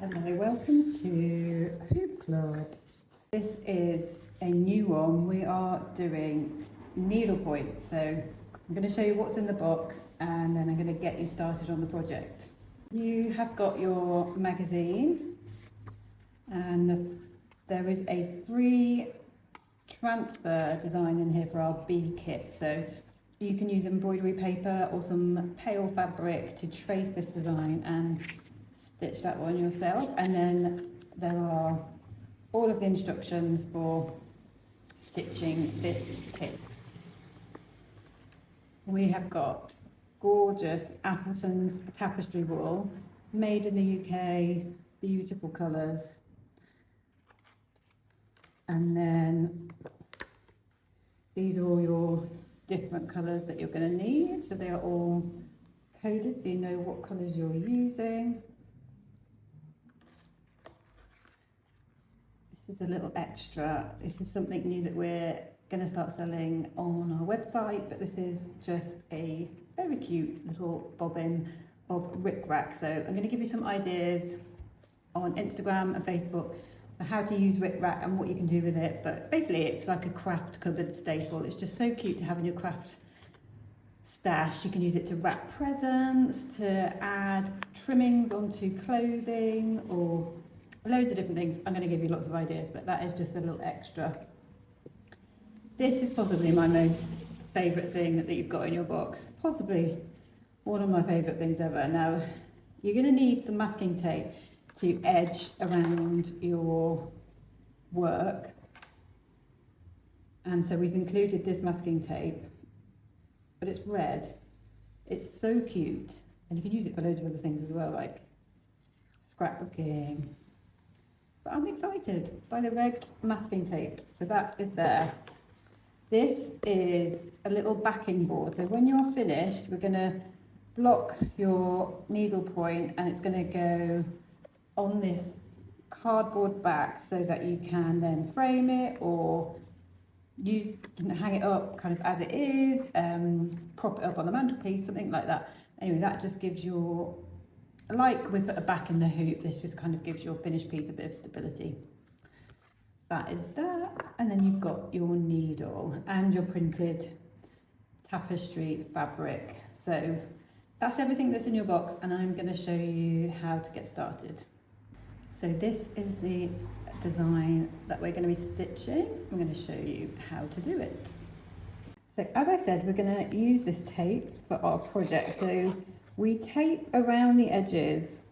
Hello, welcome to Hoop Club. This is a new one. We are doing needlepoint. So I'm going to show you what's in the box and then I'm going to get you started on the project. You have got your magazine and there is a free transfer design in here for our bee kit. So you can use embroidery paper or some pale fabric to trace this design and stitch that one yourself, and then there are all of the instructions for stitching this kit. We have got gorgeous Appleton's tapestry wool, made in the UK, beautiful colours, and then these are all your different colours that you're going to need, so they are all coded so you know what colours you're using. This is a little extra. This is something new that we're going to start selling on our website, but this is just a very cute little bobbin of rickrack. So I'm going to give you some ideas on Instagram and Facebook for how to use rickrack and what you can do with it. But basically it's like a craft cupboard staple. It's just so cute to have in your craft stash. You can use it to wrap presents, to add trimmings onto clothing, or loads of different things. I'm going to give you lots of ideas, but that is just a little extra. This is possibly my most favourite thing that you've got in your box. Possibly one of my favourite things ever. Now, you're going to need some masking tape to edge around your work. And so we've included this masking tape, but it's red. It's so cute. And you can use it for loads of other things as well, like scrapbooking. But I'm excited by the red masking tape. So that is there. This is a little backing board. So when you're finished, we're going to block your needlepoint and it's going to go on this cardboard back so that you can then frame it or hang it up kind of as it is, prop it up on the mantelpiece, something like that. Anyway, that just gives your, like we put a back in the hoop, this just kind of gives your finished piece a bit of stability. That is that. And then you've got your needle and your printed tapestry fabric. So that's everything that's in your box, and I'm going to show you how to get started. So this is the design that we're going to be stitching. I'm going to show you how to do it. So as I said, we're going to use this tape for our project. So we tape around the edges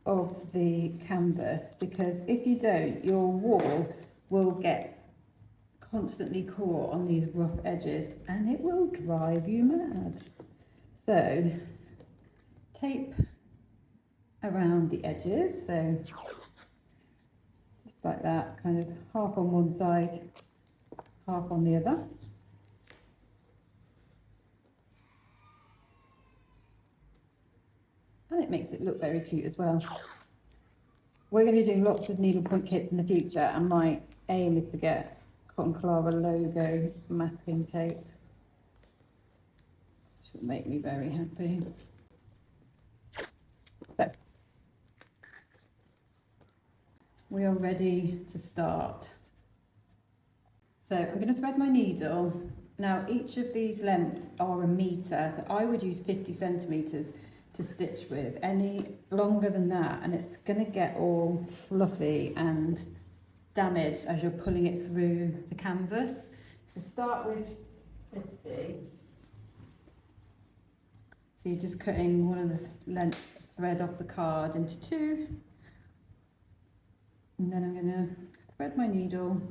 of the canvas, because if you don't, your wall will get constantly caught on these rough edges and it will drive you mad. So tape around the edges, so just like that, kind of half on one side, half on the other. And it makes it look very cute as well. We're going to be doing lots of needlepoint kits in the future, and my aim is to get Cotton Clara logo masking tape, which will make me very happy. So we are ready to start. So I'm going to thread my needle. Now each of these lengths are 1 metre, so I would use 50 centimetres to stitch with. Any longer than that and it's going to get all fluffy and damaged as you're pulling it through the canvas. So start with 50. So you're just cutting one of the length thread off the card into 2, and then I'm going to thread my needle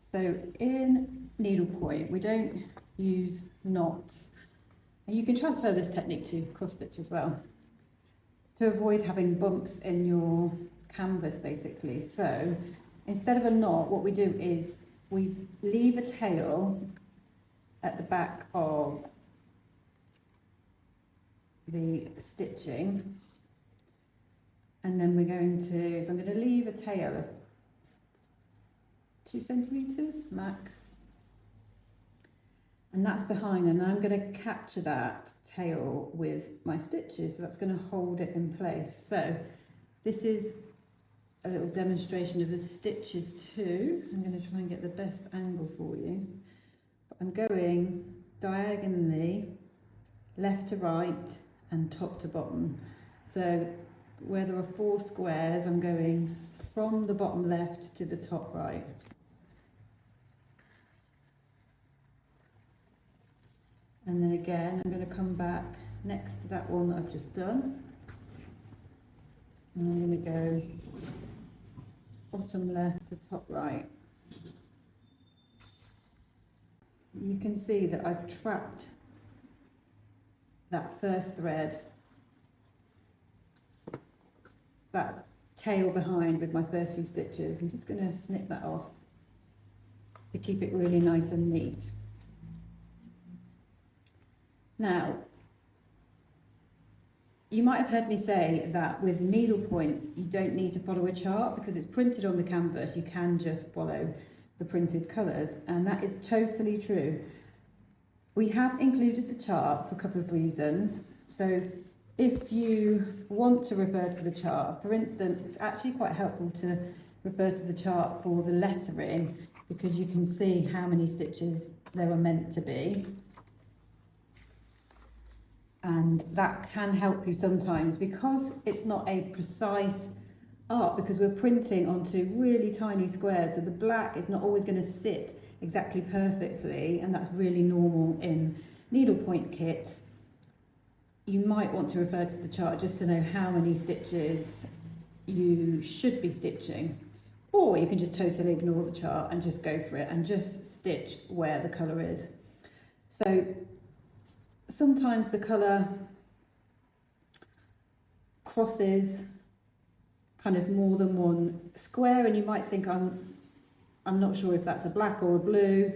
so in needlepoint we don't use knots, and you can transfer this technique to cross stitch as well to avoid having bumps in your canvas basically. So instead of a knot, what we do is we leave a tail at the back of the stitching, and then we're going to, so I'm going to leave a tail of 2 centimetres max, and that's behind, and I'm going to capture that tail with my stitches, so that's going to hold it in place. So this is a little demonstration of the stitches too. I'm going to try and get the best angle for you. But I'm going diagonally, left to right and top to bottom. So where there are 4 squares, I'm going from the bottom left to the top right. And then again, I'm going to come back next to that one that I've just done. And I'm going to go bottom left to top right. You can see that I've trapped that first thread, that tail behind with my first few stitches. I'm just going to snip that off to keep it really nice and neat. Now, you might have heard me say that with needlepoint you don't need to follow a chart because it's printed on the canvas. You can just follow the printed colours, and that is totally true. We have included the chart for a couple of reasons. So if you want to refer to the chart, for instance, it's actually quite helpful to refer to the chart for the lettering because you can see how many stitches there are meant to be. And that can help you sometimes because it's not a precise art, because we're printing onto really tiny squares, so the black is not always going to sit exactly perfectly, and that's really normal in needlepoint kits. You might want to refer to the chart just to know how many stitches you should be stitching, or you can just totally ignore the chart and just go for it and just stitch where the colour is. So sometimes the colour crosses kind of more than one square, and you might think I'm not sure if that's a black or a blue.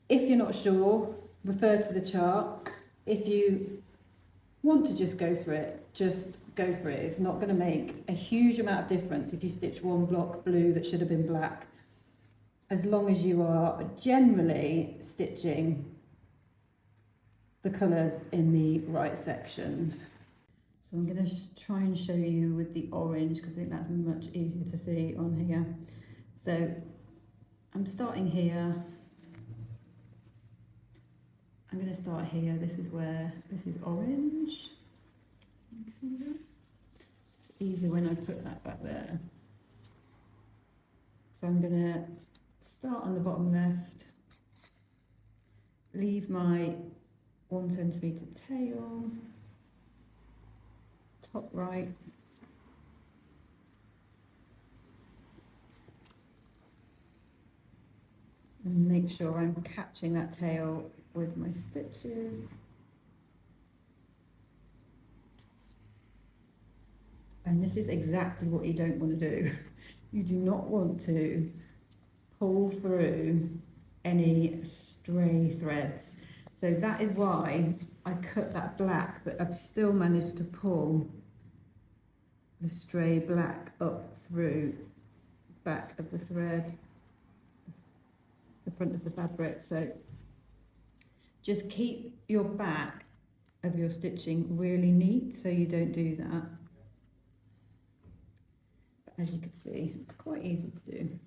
If you're not sure, refer to the chart. If you want to just go for it, just go for it. It's not going to make a huge amount of difference if you stitch one block blue that should have been black, as long as you are generally stitching the colours in the right sections. So I'm going to try and show you with the orange because I think that's much easier to see on here. So I'm starting here. I'm going to start here. This is orange. Can you see that? It's easier when I put that back there. So I'm going to start on the bottom left, leave my 1 centimetre tail, top right, and make sure I'm catching that tail with my stitches. And this is exactly what you don't want to do. You do not want to pull through any stray threads. So that is why I cut that black, but I've still managed to pull the stray black up through the back of the thread, the front of the fabric. So just keep your back of your stitching really neat so you don't do that. But as you can see, it's quite easy to do.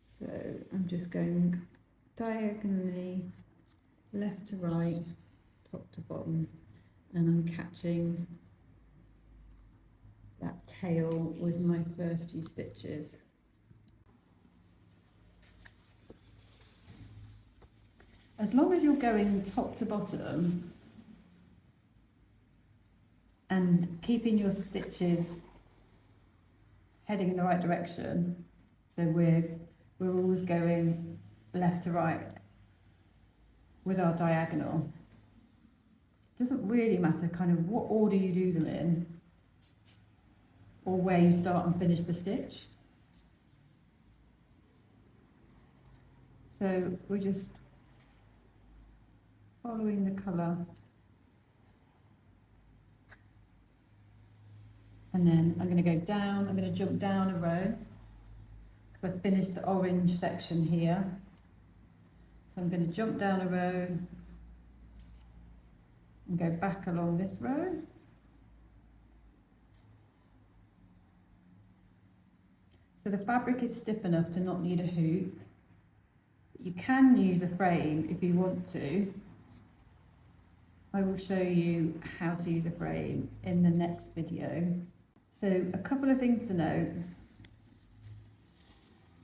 So I'm just going diagonally, left to right, top to bottom, and I'm catching that tail with my first few stitches. As long as you're going top to bottom and keeping your stitches heading in the right direction, so we're always going left to right with our diagonal. It doesn't really matter kind of what order you do them in or where you start and finish the stitch. So we're just following the colour, and then I'm going to go down, I'm going to jump down a row because I've finished the orange section here. So I'm going to jump down a row and go back along this row. So the fabric is stiff enough to not need a hoop. You can use a frame if you want to. I will show you how to use a frame in the next video. So a couple of things to note.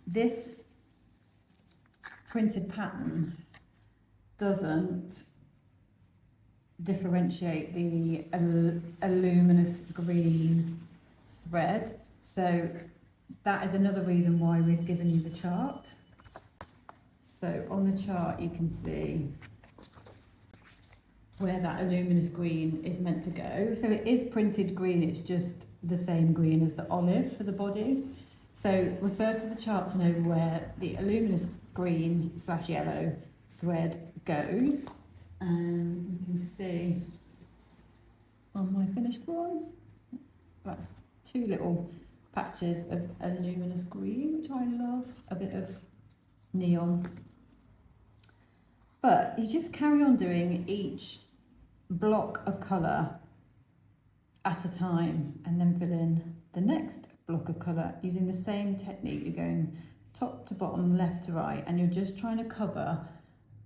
This printed pattern doesn't differentiate the luminous green thread. So that is another reason why we've given you the chart. So on the chart you can see where that luminous green is meant to go. So it is printed green, it's just the same green as the olive for the body. So refer to the chart to know where the luminous green / yellow thread goes. And you can see on my finished one, that's 2 little patches of a luminous green, which I love, a bit of neon. But you just carry on doing each block of colour at a time and then fill in the next block of colour using the same technique. You're going top to bottom, left to right, and you're just trying to cover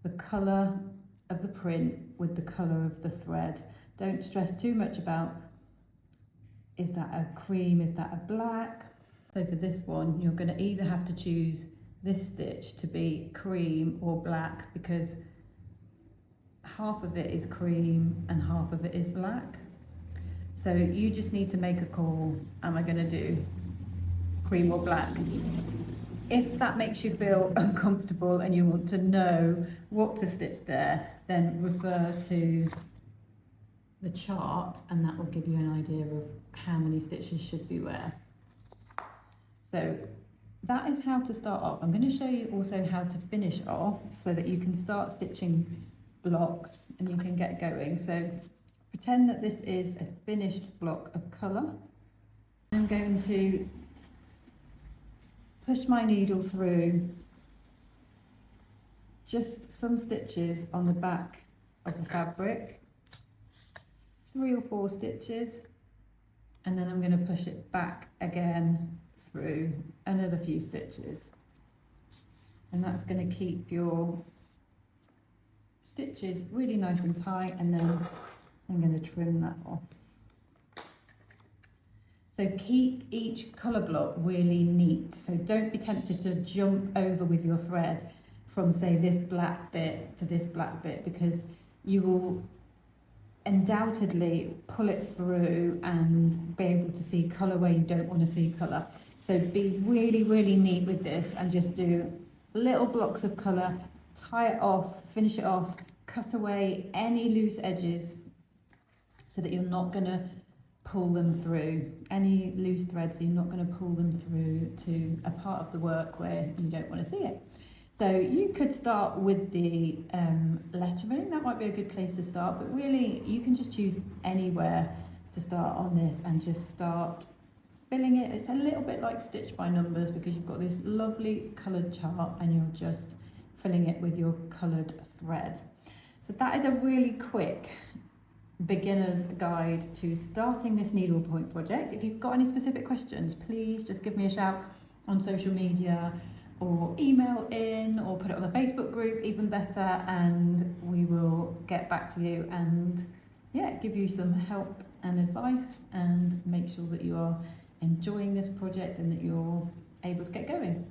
the colour of the print with the colour of the thread. Don't stress too much about, is that a cream, is that a black? So for this one, you're going to either have to choose this stitch to be cream or black, because half of it is cream and half of it is black. So you just need to make a call, am I going to do cream or black? If that makes you feel uncomfortable and you want to know what to stitch there, then refer to the chart and that will give you an idea of how many stitches should be where. So that is how to start off. I'm going to show you also how to finish off so that you can start stitching blocks and you can get going. So pretend that this is a finished block of colour. I'm going to push my needle through just some stitches on the back of the fabric, 3 or 4 stitches, and then I'm going to push it back again through another few stitches, and that's going to keep your stitches really nice and tight, and then I'm going to trim that off. So keep each colour block really neat. So don't be tempted to jump over with your thread from, say, this black bit to this black bit, because you will undoubtedly pull it through and be able to see colour where you don't want to see colour. So be really, really neat with this and just do little blocks of colour, tie it off, finish it off, cut away any loose edges so that you're not going to pull them through any loose threads, so you're not going to pull them through to a part of the work where you don't want to see it. So you could start with the lettering, that might be a good place to start, but really you can just choose anywhere to start on this and just start filling it. It's a little bit like stitch by numbers because you've got this lovely coloured chart and you're just filling it with your coloured thread. So that is a really quick beginner's guide to starting this needlepoint project. If you've got any specific questions, please just give me a shout on social media or email in or put it on the Facebook group, even better, and we will get back to you and give you some help and advice and make sure that you are enjoying this project and that you're able to get going.